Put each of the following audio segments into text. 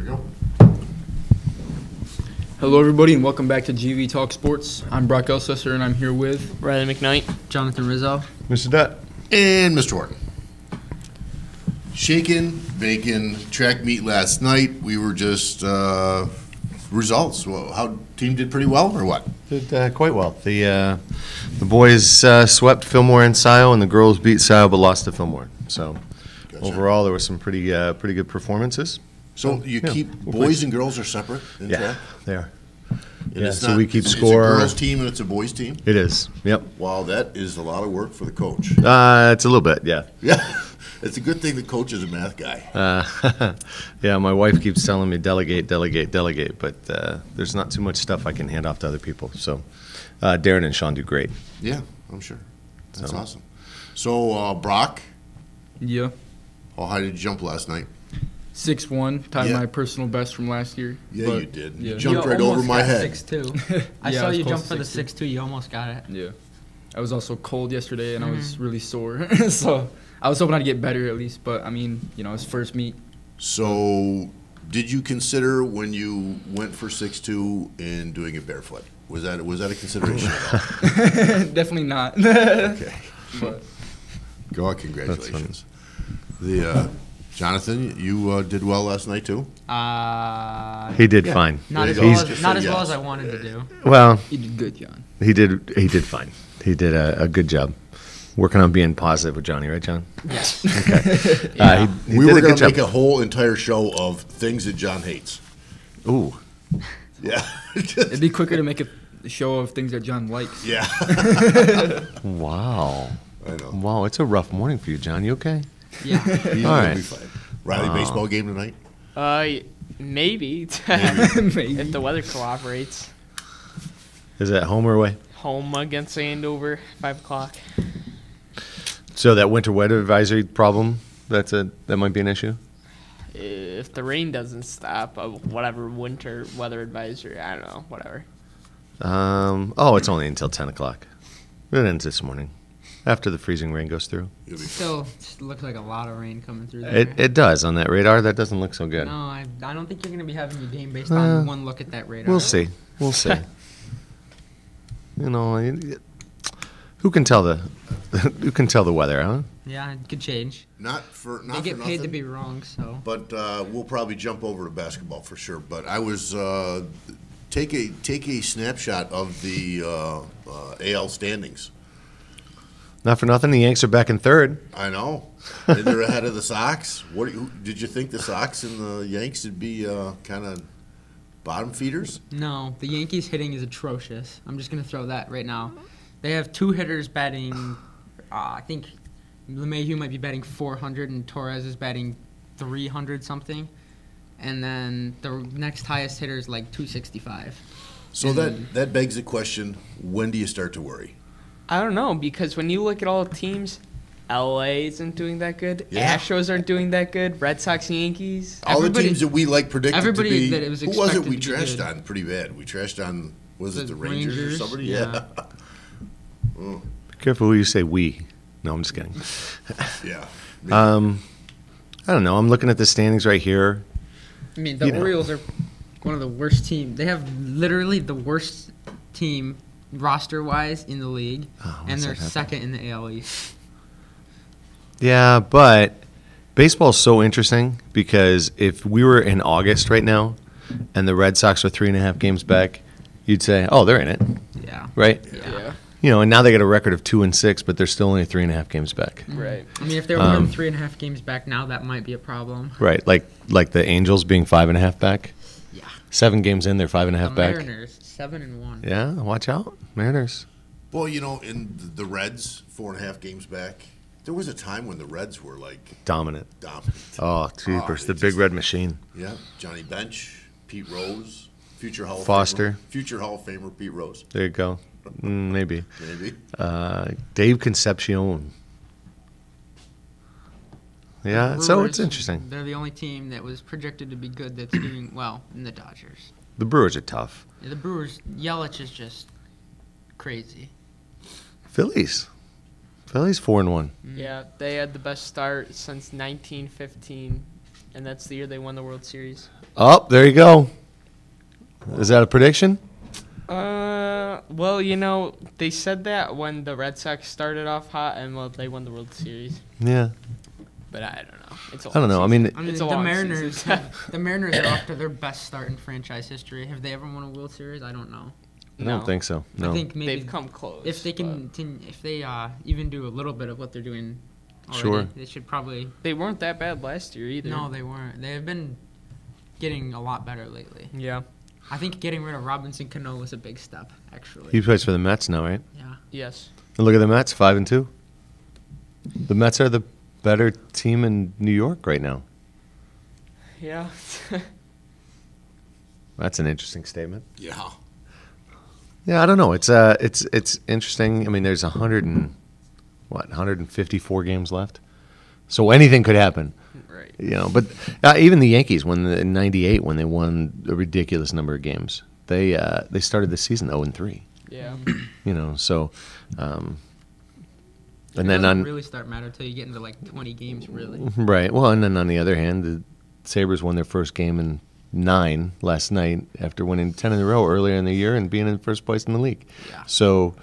we go. Hello, everybody, and welcome back to GV Talk Sports. I'm Brock Elsesser, and I'm here with Riley McKnight, Jonathan Rizzo, Mr. Dutt, And Mr. Horton. Shaken, bacon, track meet last night. We were just results. Well, how team did pretty well, or what? did quite well. The boys swept Fillmore and Scio, and the girls beat Scio but lost to Fillmore. So Gotcha. overall, there were some pretty good performances. So you yeah, keep we're boys pleased. and girls are separate in Yeah, track? they are. And Yeah, it's so we keep score. It's a girls team and it's a boys team? It is. Yep. Wow, that is a lot of work for the coach. It's a little bit. Yeah. Yeah, it's a good thing the coach is a math guy. Yeah. My wife keeps telling me delegate, but there's not too much stuff I can hand off to other people. So Darren and Sean do great. Yeah, I'm sure. That's So- awesome. So, Brock, yeah, how high did you jump last night? 6'1", tied Yeah. my personal best from last year. Yeah, but, you did. Yeah, You jumped right over my head. 6'2". I Yeah, saw I was you close jump to for the 6'2". 6'2". You almost got it. yeah. I was also cold yesterday, and I was really sore. So I was hoping I'd get better at least. But, I mean, it's first meet. So, did you consider when you went for 6'2" and doing it barefoot? Was that a consideration at all? Definitely not. Okay. But Go on, congratulations. The Jonathan, you did well last night too. He did fine. Not as There you well go. as not as well Yes. as I wanted to do. Well, you did good, John. he did fine. He did a good job. Working on being positive with Johnny, right, John? Yes. He We did were a going good to make job. a whole entire show of things that John hates. Ooh. Yeah. It'd be quicker to make a show of things that John likes. Yeah. Wow. I know. Wow, it's a rough morning for you, John. You okay? Yeah. He's All gonna right. be fine. Riley, baseball game tonight? maybe Maybe. if the weather cooperates. Is it home or away? Home against Andover, 5:00. So that winter weather advisory problem, that might be an issue? If the rain doesn't stop, whatever winter weather advisory, I don't know, whatever. It's only until 10 o'clock. It ends this morning, after the freezing rain goes through. You'll be Still looks like a lot of rain coming through there. It does on that radar. That doesn't look so good. No, I don't think you're going to be having your game based on one look at that radar. We'll see. We'll see. Who can tell the weather, huh? Yeah, it could change. not for They get for paid to nothing, be wrong, so. but we'll probably jump over to basketball for sure. But I was take a snapshot of the AL standings. Not for nothing. The Yanks are back in third. I know. And they're ahead of the Sox. Did you think the Sox and the Yanks would be kind of bottom feeders? No, the Yankees hitting is atrocious. I'm just going to throw that right now. They have two hitters batting, I think LeMahieu might be batting 400 and Torres is batting 300 something. And then the next highest hitter is like 265. So that begs the question: when do you start to worry? I don't know, because when you look at all the teams, LA isn't doing that good. Yeah. Astros aren't doing that good. Red Sox, Yankees. All the Everybody- teams that we predicted to everybody be. that it was Who was it expected we to be trashed good. on pretty bad? We trashed on. Was it The the Rangers or Rangers, somebody? yeah. Be careful who you say we. No, I'm just kidding. Yeah. I don't know. I'm looking at the standings right here. I mean, the Orioles are one of the worst teams. They have literally the worst team roster-wise in the league, Oh, and what's they're that happen? second in the AL East. Yeah, but baseball's so interesting because if we were in August right now and the Red Sox are 3.5 games back, you'd say, oh, they're in it, Yeah. right? Yeah. And now they got a record of 2-6, but they're still only 3.5 games back. Right. I mean, if they were more than 3.5 games back now, that might be a problem. Right, like the Angels being 5.5 back. Yeah. 7 games in, they're 5.5 The back. Mariners, 7-1. Yeah, watch out, Mariners. Well, in the Reds, 4.5 games back. There was a time when the Reds were like Dominant. dominant. Oh, jeepers, they the big just- red machine. Yeah. Johnny Bench, Pete Rose, future Hall of Foster. Famer, future Hall of Famer Pete Rose, There you go. Maybe. maybe. Dave Concepcion. Yeah, so it's Brewers, interesting. They're the only team that was projected to be good that's doing well in the Dodgers. The Brewers are tough. Yeah, the Brewers, Yelich is just crazy. Phillies 4-1. Yeah, they had the best start since 1915 and that's the year they won the World Series. Oh, there you go. Is that a prediction? Well, they said that when the Red Sox started off hot, and they won the World Series. Yeah. But I don't know. It's a I don't know. I long mean, season. I mean, It's a the long Mariners. season. The Mariners are off to their best start in franchise history. Have they ever won a World Series? I don't know. I don't think so. No. I think maybe They've come close. if they but can, if they even do a little bit of what they're doing already, Sure. they should probably. they weren't that bad last year either. No, they weren't. They have been getting a lot better lately. Yeah. I think getting rid of Robinson Cano was a big step, actually. He plays for the Mets now, right? Yeah. Yes. And look at the Mets, 5-2. The Mets are the better team in New York right now. Yeah. That's an interesting statement. Yeah. Yeah, I don't know. It's interesting. I mean, there's 154 games left, so anything could happen. Right. But even the Yankees, in '98, when they won a ridiculous number of games, they started the season 0-3. Yeah. So. And It then doesn't on really start matter until you get into like 20 games, really. right, well, and then on the other hand, the Sabres won their first game in 9 last night after winning 10 in a row earlier in the year and being in first place in the league. Yeah. So,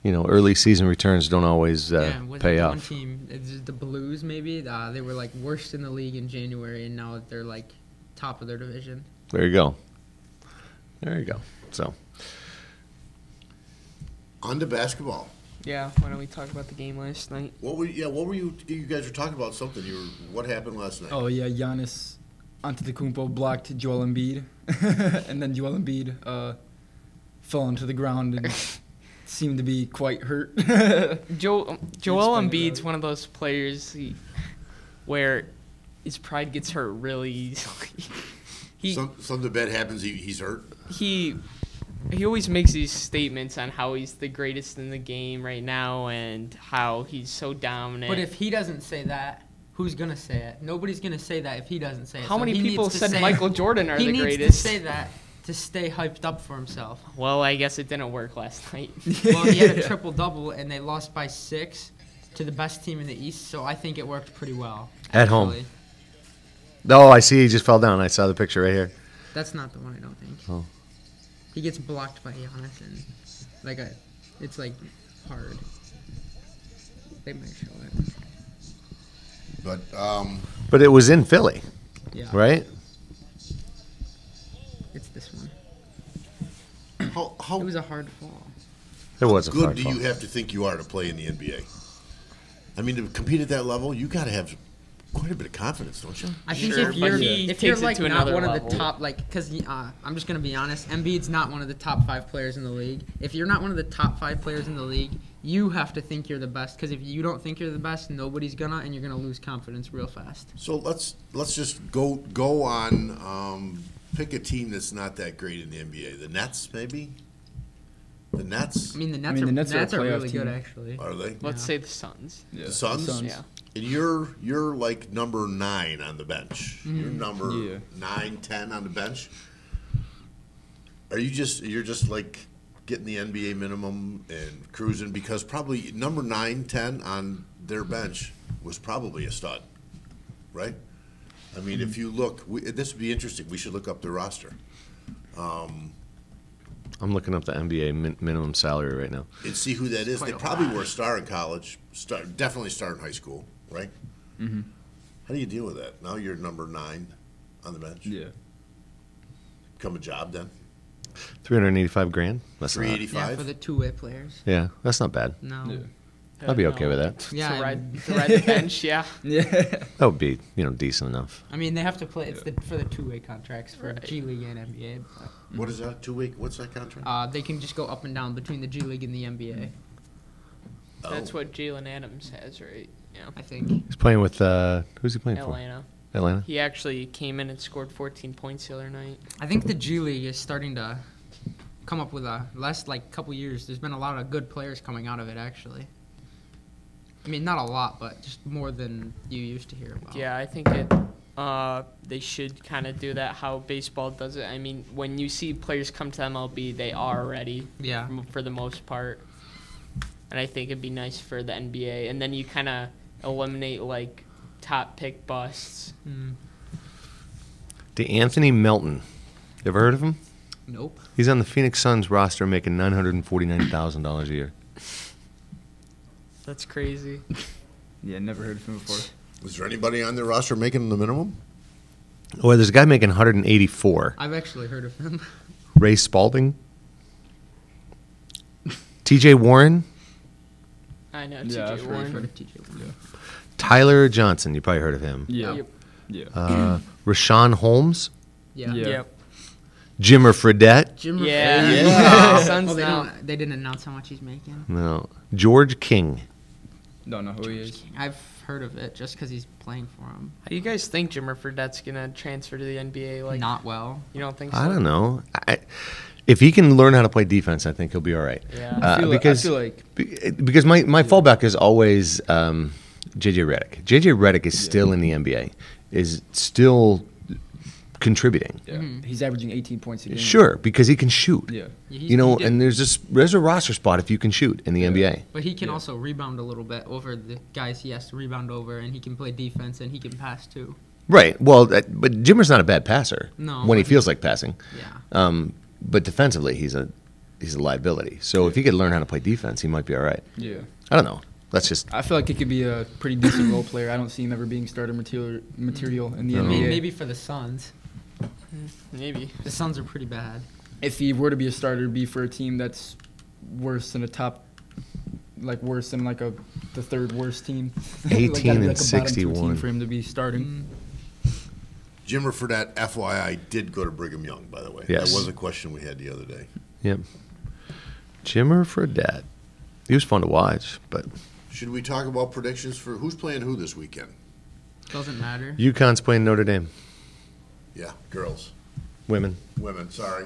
early season returns don't always Was pay it the off. one team, is it the Blues maybe? They were like worst in the league in January, and now they're like top of their division. There you go. So, On to basketball. Yeah. Why don't we talk about the game last night? What were you guys were talking about something. What happened last night? Oh yeah, Giannis Antetokounmpo blocked Joel Embiid, and then Joel Embiid fell onto the ground and seemed to be quite hurt. Joel explain Embiid's about it? one of those players where his pride gets hurt really easily. Something bad happens. He's hurt. He always makes these statements on how he's the greatest in the game right now and how he's so dominant. But if he doesn't say that, who's gonna say it? Nobody's gonna say that if he doesn't say it. how So many he people needs to said say Michael Jordan are he the needs greatest? to say that to stay hyped up for himself. Well, I guess it didn't work last night. Well, he had a triple double, and they lost by 6 to the best team in the East. So I think it worked pretty well. At home. actually. oh, I see he just fell down. I saw the picture right here. That's not the one, I don't think. Oh. He gets blocked by Giannis, and it's like hard. They might show it. But it was in Philly, Yeah. right? It's this one. How It was a hard fall. It was a good hard do fall. you have to think you are to play in the NBA? I mean, to compete at that level, you got to have quite a bit of confidence, don't you? I think Sure, if but you're he if you're takes it like to not another one of level. the top, like, because I'm just gonna be honest, Embiid's not one of the top 5 players in the league. If you're not one of the top 5 players in the league, you have to think you're the best. Because if you don't think you're the best, nobody's gonna, and you're gonna lose confidence real fast. So let's just go on. Pick a team that's not that great in the NBA. The Nets, maybe. The Nets I mean, the mean, the Nets Nets are a are playoff really good, team. actually. are they? Let's say the Suns. Yeah, The Suns? Yeah. And you're like number 9 on the bench. You're number Yeah. 9, 10 on the bench. You're just like getting the NBA minimum and cruising because probably number 9, 10 on their bench was probably a stud, right? I mean, if you look, this would be interesting. We should look up the roster I'm looking up the NBA minimum salary right now. and see who that is. Quite They a probably lot. were a star in college, definitely star in high school, right? Mm-hmm. How do you deal with that? Now you're number 9 on the bench. Yeah. Become a job then. $385,000. That's not. Yeah, 385. for the two-way players. Yeah, that's not bad. No. Yeah. I'd be okay with that. Yeah, to ride the bench, yeah. Yeah. That would be decent enough. I mean, they have to play. It's for the two-way contracts for Right. G League and NBA. What is that? 2 week? What's that contract? But, they can just go up and down between the G League and the NBA. That's Oh. what Jalen Adams has, right? Yeah. I think. He's playing with who's he playing Atlanta. for? Atlanta. He actually came in and scored 14 points the other night. I think the G League is starting to come up with last couple years. There's been a lot of good players coming out of it, actually. I mean, not a lot, but just more than you used to hear about. Yeah, I think they should kind of do that how baseball does it. I mean, when you see players come to MLB, they are ready Yeah. for the most part. And I think it'd be nice for the NBA. And then you kind of eliminate, like, top pick busts. Mm. DeAnthony Melton. You ever heard of him? Nope. He's on the Phoenix Suns roster making $949,000 a year. That's crazy. Yeah, never heard of him before. Is there anybody on their roster making the minimum? Well, there's a guy making 184. I've actually heard of him. Ray Spalding. TJ Warren. I know, Yeah, I've TJ heard Warren. of Heard of TJ Warren. Tyler Johnson. You probably heard of him. Yeah. Yep. Yeah. Rashawn Holmes. Yeah. Yeah. Yep. Jimmer Fredette. Jim Yeah. Rafferty. Yeah. Suns Oh, now. they didn't announce how much he's making. No. George King. Don't know who he is. I've heard of it just because he's playing for him. How do you guys think Jimmer Fredette's gonna transfer to the NBA? Like, Not well. you don't think so? I don't know. If he can learn how to play defense, I think he'll be all right. Yeah. I feel because like because my fallback is always JJ Redick. JJ Redick is still in the NBA, is still contributing. yeah, he's averaging 18 points a game. Sure, because he can shoot. Yeah. Yeah, You know, he did- and there's a roster spot if you can shoot in the NBA. But he can Yeah. also rebound a little bit over the guys he has to rebound over, and he can play defense and he can pass too. Right. Well, but Jimmer's not a bad passer. No, when he but- feels like passing. Yeah. But defensively, he's a liability. So if he could learn how to play defense, he might be all right. Yeah. I don't know. That's just I feel like he could be a pretty decent role player. I don't see him ever being starter material in the No. NBA. Maybe for the Suns. Maybe. The Suns are pretty bad. If he were to be a starter, it'd be for a team that's worse than a top, like worse than like the third worst team. 18 gotta be and a bottom two 61. team for him to be starting. Jimmer Fredette, FYI, did go to Brigham Young, by the way. Yes. That was a question we had the other day. Yep. Jimmer Fredette. He was fun to watch, but Should we talk about predictions for who's playing who this weekend? Doesn't matter. UConn's playing Notre Dame. Yeah, girls. Women. Women, sorry.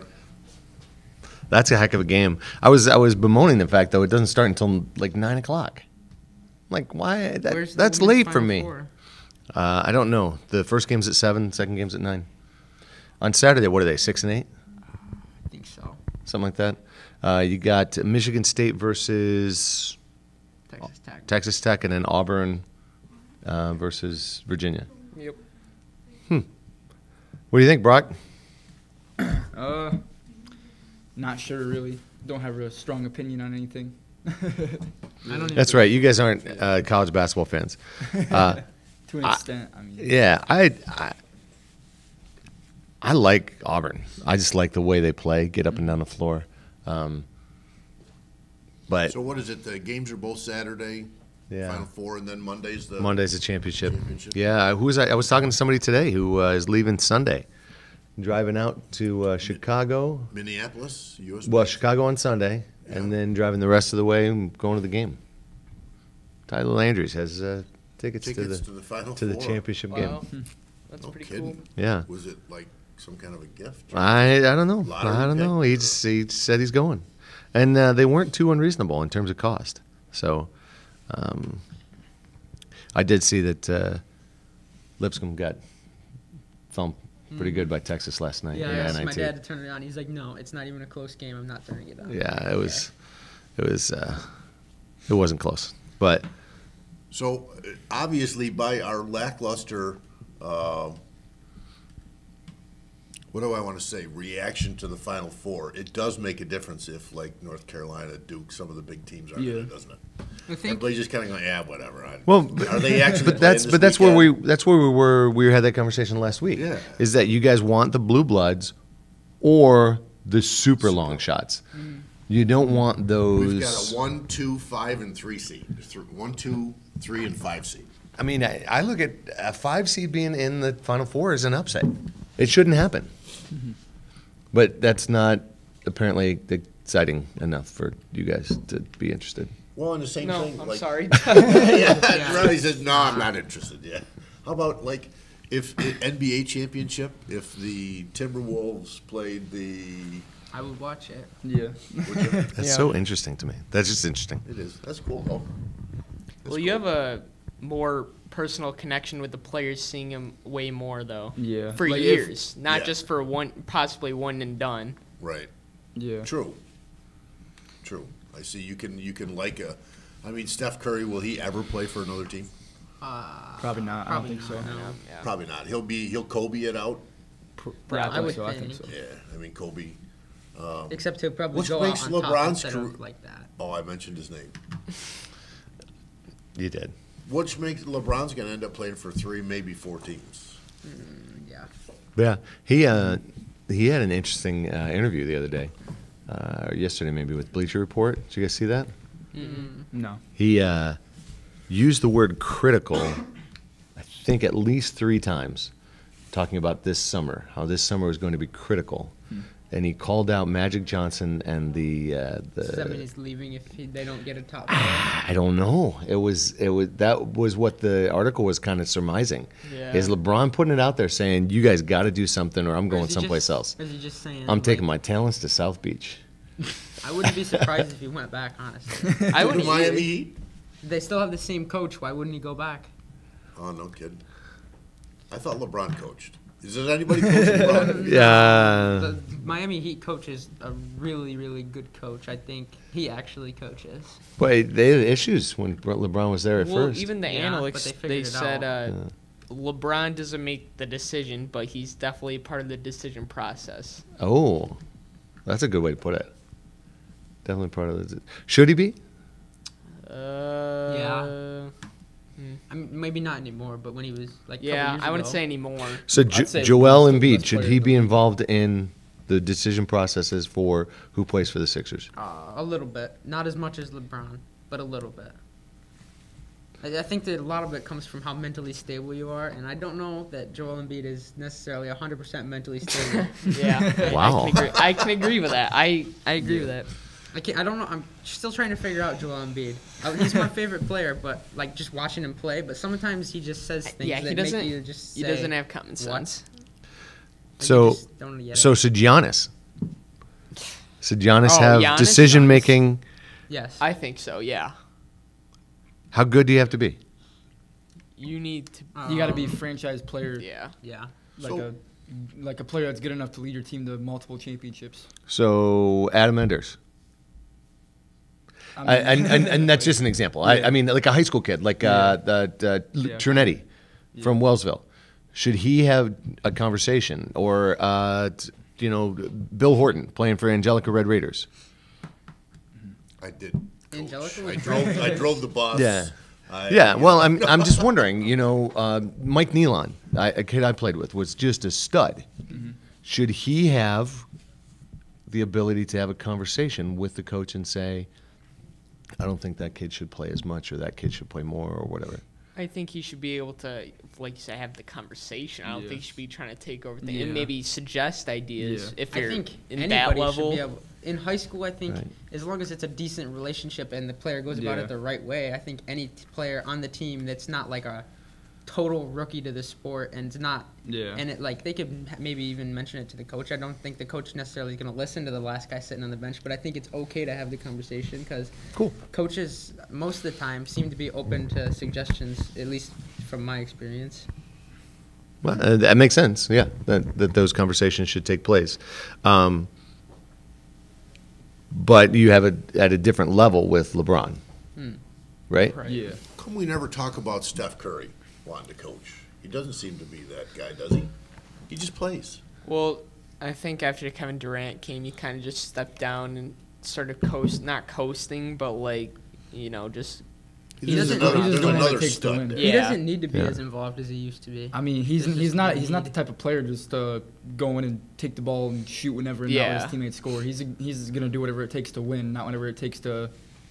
That's a heck of a game. I was bemoaning the fact though it doesn't start until like 9:00. Like why? Where's the That's women's late for Final me. Four? I don't know. The first game's at 7, second game's at 9. On Saturday, what are they? 6 and 8, I think so. something like that. You got Michigan State versus Texas Tech. Texas Tech, and then Auburn versus Virginia. Yep. What do you think, Brock? Not sure really. Don't have a strong opinion on anything. I don't even That's right. You guys aren't college basketball fans. To an extent, I mean. Yeah, I like Auburn. I just like the way they play, get up and down the floor. But So what is it? The games are both Saturday, Yeah. Final Four, and then Monday's the Monday's the championship. Championship. Yeah, I was talking to somebody today who is leaving Sunday, driving out to Chicago. Minneapolis, U.S. Well, Chicago on Sunday, and then driving the rest of the way and going to the game. Tyler Landry's has tickets to tickets the to the Final to the Four. championship Wow. game. That's No pretty kidding. cool. Yeah, Was it like some kind of a gift? I don't know. Lottery I don't pick? know. He said he's going, and they weren't too unreasonable in terms of cost. So, I did see that Lipscomb got thumped pretty good by Texas last night. Yeah, I in asked my NIT. dad to turn it on. He's like, no, it's not even a close game. I'm not turning it on. Yeah, it wasn't close, but So obviously, by our lackluster, what do I want to say? Reaction to the Final Four. It does make a difference if, like North Carolina, Duke, some of the big teams are there, doesn't it? I think Everybody's just kind of going, yeah, whatever. Well, Are they actually? but that's playing this where weekend? we had that conversation last week. Yeah. Is that you guys want the blue bloods or the super long shots? You don't want those. We've got a 1, 2, 5, and 3 seed. 1, 2, 3, and 5 seed. I mean, I look at a 5 seed being in the Final Four as an upset. It shouldn't happen. But that's not apparently exciting enough for you guys to be interested. Well, and the same No, thing. I'm like, sorry. Yeah, Ronnie says, no, I'm not interested. Yeah. How about like if NBA championship, if the Timberwolves played the, I would watch it. Yeah. That's Yeah. so interesting to me. That's just interesting. it is. That's cool though. Well, you have a more personal connection with the players, seeing them way more though. Yeah. For Like, if- years, not Yeah. just for possibly one and done. Right. Yeah. True. True. I see. You can like a. I mean, Steph Curry. Will he ever play for another team? Probably not. I don't Probably think so. not, no. Yeah. Probably not. He'll Kobe it out. Yeah, I would I think think. so. Yeah, I mean Kobe. Except he'll probably Which go makes out on top LeBron's instead career- of like that. Oh, I mentioned his name. You did. Which makes LeBron's going to end up playing for 3, maybe 4 teams. Yeah. Yeah, he had an interesting interview the other day, or yesterday maybe, with Bleacher Report. Did you guys see that? No. He used the word critical, I think, at least 3 times, talking about this summer, how this summer was going to be critical. And he called out Magic Johnson and Does that mean he's leaving if they don't get a top player? I don't know. That was what the article was kind of surmising. Yeah. Is LeBron putting it out there saying, you guys got to do something or I'm Or going is he someplace just- else. Or is he just saying? I'm taking like, my talents to South Beach. I wouldn't be surprised if he went back, honestly. I To would. Miami Heat? They still have the same coach. Why wouldn't he go back? Oh, no kidding. I thought LeBron coached. Is there anybody coaching LeBron? Yeah. The Miami Heat coach is a really, really good coach. I think he actually coaches. But they had issues when LeBron was there at Well, first. even the Yeah, but analysts, they they figured it said out. LeBron doesn't make the decision, but he's definitely part of the decision process. Oh, that's a good way to put it. Definitely part of it. Should he be? I mean, maybe not anymore, but when he was like, a couple Yeah, years I wouldn't ago. say anymore. So I'd say Joel he's the Embiid, best should player he in the be league. involved in the decision processes for who plays for the Sixers? A little bit, not as much as LeBron, but a little bit. I think that a lot of it comes from how mentally stable you are, and I don't know that Joel Embiid is necessarily 100% mentally stable. Yeah. Wow. I can agree with that. I agree with that. I don't know. I'm still trying to figure out Joel Embiid. He's my favorite player, but like just watching him play. But sometimes he just says things Yeah, that he doesn't. make you just say, He doesn't have common "What?" sense. Like, So, you just don't get so it. should Giannis? Should Giannis Oh, have Giannis? decision making? Yes. I think so. Yeah. How good do you have to be? You need to. You got to be franchise player, Yeah. Yeah. like a player that's good enough to lead your team to multiple championships. So Adam Enders. And that's just an example. Yeah. I mean, like a high school kid, like Yeah. Trinetti from Wellsville. Should he have a conversation? Or, Bill Horton playing for Angelica Red Raiders? I did. coach. Angelica I was drove the bus. Yeah. I- Yeah, well, I'm just wondering, Mike Nealon, a kid I played with, was just a stud. Should he have the ability to have a conversation with the coach and say, I don't think that kid should play as much or that kid should play more or whatever? I think he should be able to, like you said, have the conversation. I don't Yeah. think he should be trying to take over things Yeah. and maybe suggest ideas Yeah. if I you're think in anybody that level. should be able. In high school, I think Right. as long as it's a decent relationship and the player goes about Yeah. it the right way, I think any player on the team that's not like a total rookie to the sport and it's not Yeah. and it like they could maybe even mention it to the coach. I don't think the coach necessarily is going to listen to the last guy sitting on the bench, but I think it's okay to have the conversation because Cool. coaches most of the time seem to be open to suggestions, at least from my experience. Well, that makes sense, yeah, that those conversations should take place. But you have it at a different level with LeBron, right? Right. Yeah. Come we never talk about Steph Curry wanting to coach? He doesn't seem to be that guy, does he? He just plays. Well, I think after Kevin Durant came, he kind of just stepped down and started not coasting, but like, just He doesn't- another, he doesn't there's know what it another takes to stud win. there. He Yeah. doesn't need to be Yeah. as involved as he used to be. I mean, he's There's just not no he's not the need. type of player just to go in and take the ball and shoot whenever and not Yeah. let his teammates score. He's gonna do whatever it takes to win, not whatever it takes to,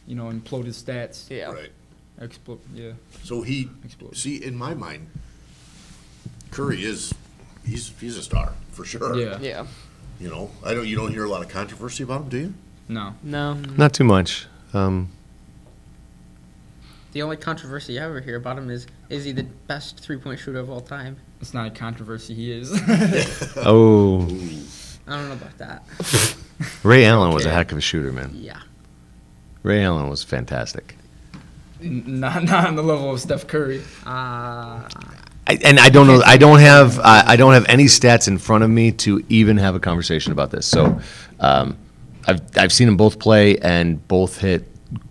implode his stats. yeah. Right. Explode. Yeah. So he, Explode. see, in my mind, Curry he's a star for sure. Yeah. Yeah. You don't hear a lot of controversy about him, do you? No. No. Not too much. The only controversy I ever hear about him is he the best three-point shooter of all time? It's not a controversy. He is. Oh, I don't know about that. Ray Allen was a Okay. heck of a shooter, man. Yeah. Ray Allen was fantastic. not on the level of Steph Curry. I don't know. I don't have any stats in front of me to even have a conversation about this. So, I've seen them both play and both hit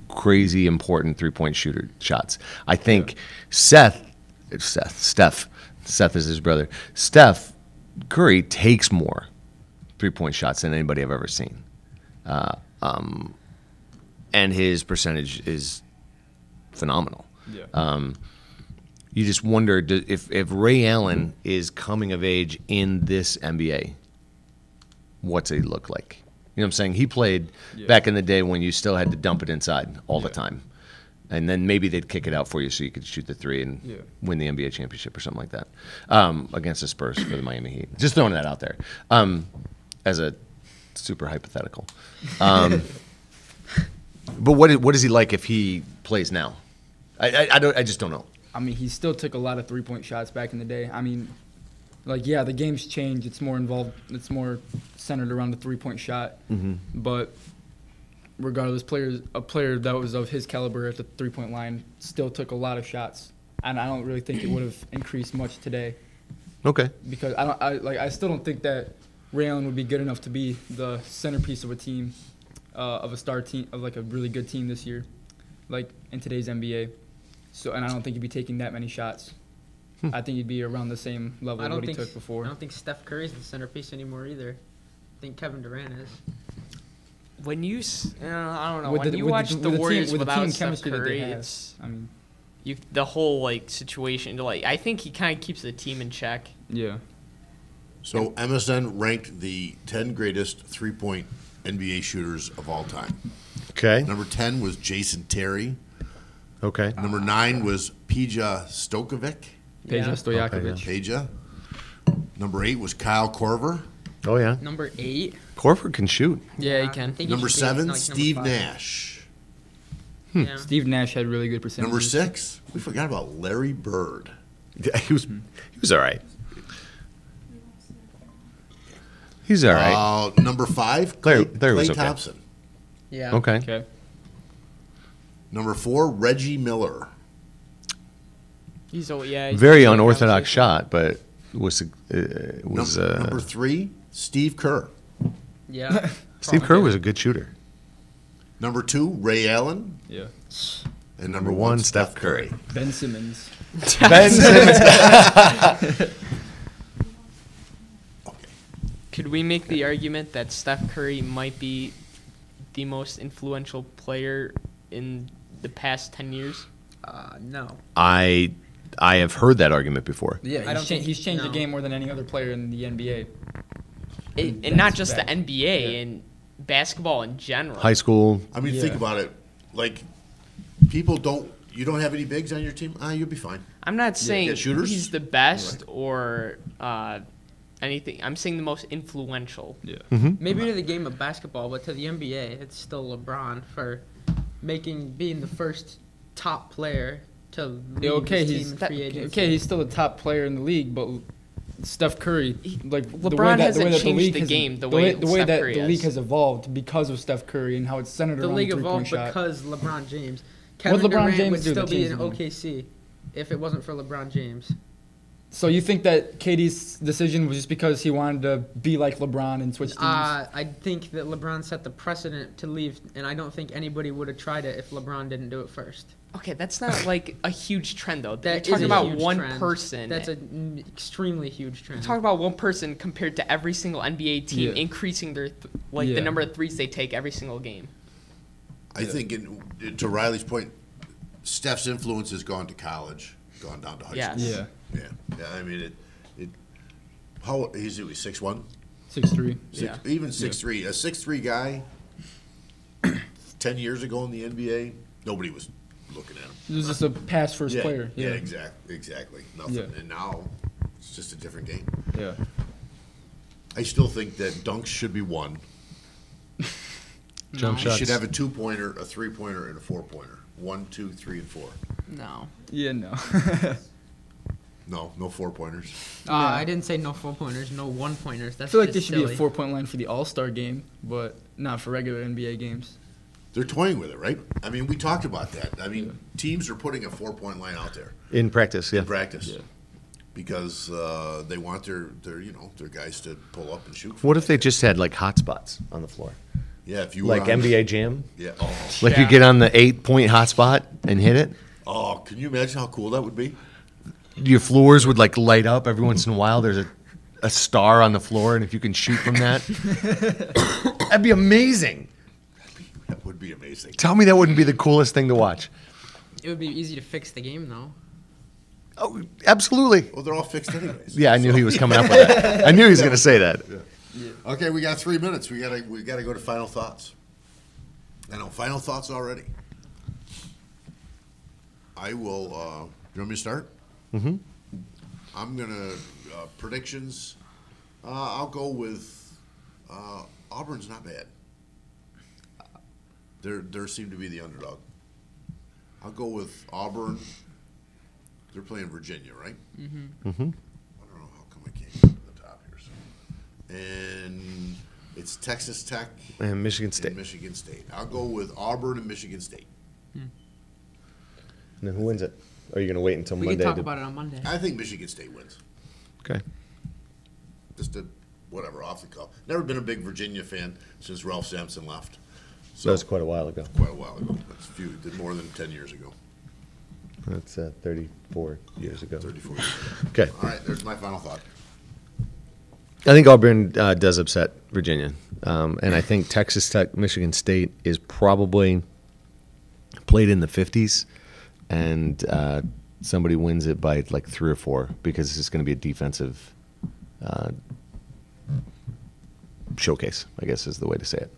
crazy important 3-point shooter shots. I think Steph is his brother. Steph Curry takes more 3-point shots than anybody I've ever seen. And his percentage is phenomenal. Yeah. You just wonder if Ray Allen is coming of age in this NBA, what's he look like? You know what I'm saying? He played back in the day when you still had to dump it inside all the time. And then maybe they'd kick it out for you so you could shoot the three and win the NBA championship or something like that against the Spurs for the Miami Heat. Just throwing that out there as a super hypothetical. But what is he like if he plays now? I just don't know. I mean, he still took a lot of 3-point shots back in the day. I mean, like, yeah, the game's changed. It's more involved. It's more centered around the 3-point shot. But regardless, a player that was of his caliber at the 3-point line still took a lot of shots. And I don't really think it would have increased much today. Okay. Because I still don't think that Ray Allen would be good enough to be the centerpiece of a team, of a star team, of like a really good team this year, like in today's NBA. So, and I don't think he'd be taking that many shots. I think he'd be around the same level of what he took before. I don't think Steph Curry's the centerpiece anymore either. I think Kevin Durant is. When you, I don't know, With when the- you with watch the- the with the team- Warriors with the without team Steph chemistry that they Curry, have. it's I mean, the whole like situation. Like I think he kind of keeps the team in check. yeah. So MSN ranked the 10 greatest 3-point NBA shooters of all time. Okay. Number 10 was Jason Terry. Okay. Number 9 was Peja Stokovic. Peja Yeah. Stojakovic. Peja. Number 8 was Kyle Korver. Oh, yeah. Number 8. Corford can shoot. Yeah, he I can. think Number should be, 7, like, Steve number 5. Nash. Yeah. Steve Nash had really good percentages. Number 6, we forgot about Larry Bird. Yeah, he was all right. He's all right. Number 5, Larry Klay was okay. Thompson. Yeah. Okay. Okay. Number 4, Reggie Miller. He's he's Very in the unorthodox conversation. shot, but was Number 3, Steve Kerr. Yeah. Steve Kerr was a good shooter. Number 2, Ray Allen. Yeah. And Number 1, Steph Curry. Ben Simmons. Ben Simmons. Could we make the argument that Steph Curry might be the most influential player in the past 10 years? No. I have heard that argument before. Yeah, I don't think- he's changed no. the game more than any other player in the NBA. And not just bad. the NBA, and basketball in general. High school. I mean, Yeah. think about it. Like, you don't have any bigs on your team? You'll be fine. I'm not saying Yeah, shooters? he's the best or anything. I'm saying the most influential. Yeah. Maybe to the game of basketball, but to the NBA, it's still LeBron for being the first top player to lead Okay, his he's team in free agency. he's still a top player in the league, but Steph Curry, like LeBron hasn't changed league the has- game the way Steph that Curry the has. league has evolved because of Steph Curry and how it's centered The around league the 3-point evolved shot. because LeBron James. What Kevin LeBron Durant James would do still that be in changed the game? OKC if it wasn't for LeBron James. So you think that KD's decision was just because he wanted to be like LeBron and switch teams? I think that LeBron set the precedent to leave, and I don't think anybody would have tried it if LeBron didn't do it first. Okay, that's not like a huge trend though. That You're is talking a about huge one trend. person. That's an extremely huge trend. Talk about one person compared to every single NBA team Yeah. increasing their the Yeah. number of threes they take every single game. I think, to Riley's point, Steph's influence has gone to college, gone down to high Yes. school. Yeah, Yeah. I mean, how he's 6'1"? 6'3". Yeah. Even 6'3". A 6'3" guy, 10 years ago in the NBA, nobody was looking at him. He was just a pass first Yeah, player. Yeah, exactly. Nothing. Yeah. And now it's just a different game. Yeah. I still think that dunks should be one. Jump You shots. should have a 2-pointer, a 3-pointer, and a 4-pointer. 1, 2, 3, and 4. No. Yeah, no. No 4-pointers. I didn't say no 4-pointers, no 1-pointers. I That's feel like there just should be a silly. 4-point line for the All-Star game, but not for regular NBA games. They're toying with it, right? I mean, we talked about that. I mean, teams are putting a 4-point line out there In practice, yeah. in practice Yeah. because they want their guys to pull up and shoot. What if they just had like hot spots on the floor? Yeah, if you were Like on- NBA Jam? Yeah. Like Yeah. you get on the 8-point hot spot and hit it? Can you imagine how cool that would be? Your floors would like light up every once in a while. There's a star on the floor, and if you can shoot from that, that'd be amazing. That would be amazing. Tell me that wouldn't be the coolest thing to watch. It would be easy to fix the game, though. Oh, absolutely. Well, they're all fixed anyways. Yeah, I knew he was coming up with that. I knew he was going to say that. Okay, we got 3 minutes. We gotta go to final thoughts. I know, final thoughts already. I will. You want me to start? Mm-hmm. I'm gonna predictions. I'll go with Auburn's not bad. They seem to be the underdog. I'll go with Auburn. They're playing Virginia, right? Mm-hmm. I don't know how come I can't get to the top here. So. And it's Texas Tech And Michigan State. and Michigan State. I'll go with Auburn and Michigan State. And then who wins it? Or are you going to wait until We Monday? can talk about it on Monday. I think Michigan State wins. Okay. Just whatever, off the cuff. Never been a big Virginia fan since Ralph Sampson left. So that was quite a while ago. Quite a while ago. That's more than 10 years ago. That's 34 years ago. 34 years ago. Okay. All right, there's my final thought. I think Auburn does upset Virginia. And I think Texas Tech, Michigan State is probably played in the 50s. And somebody wins it by like 3 or 4 because it's going to be a defensive showcase, I guess is the way to say it.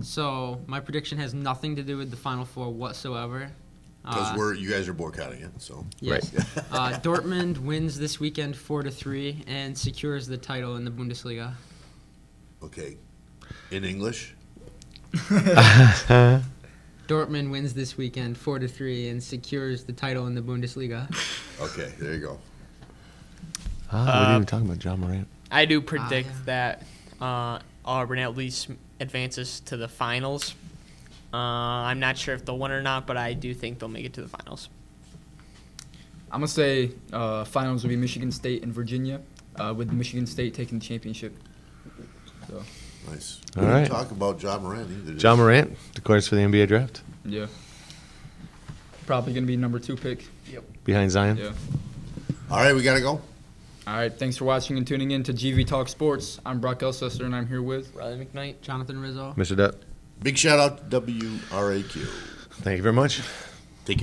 So my prediction has nothing to do with the Final Four whatsoever. Because you guys are boycotting it, so. Yes. Dortmund wins this weekend 4-3 and secures the title in the Bundesliga. Okay. In English? Dortmund wins this weekend 4-3 and secures the title in the Bundesliga. Okay, there you go. We didn't even talk about John Morant. I do predict yeah. that Auburn at least advances to the finals. I'm not sure if they'll win or not, but I do think they'll make it to the finals. I'm gonna say finals will be Michigan State and Virginia, with Michigan State taking the championship. So Nice. All We right. didn't talk about John Morant either. John Morant declares for the NBA draft yeah, probably gonna be number 2 pick. behind Zion. Yeah. All right, we got to go. All right, thanks for watching and tuning in to GV Talk Sports. I'm Brock Elsester, and I'm here with. Riley McKnight. Jonathan Rizzo. Mr. Dutt, Big shout out to WRAQ. thank you very much.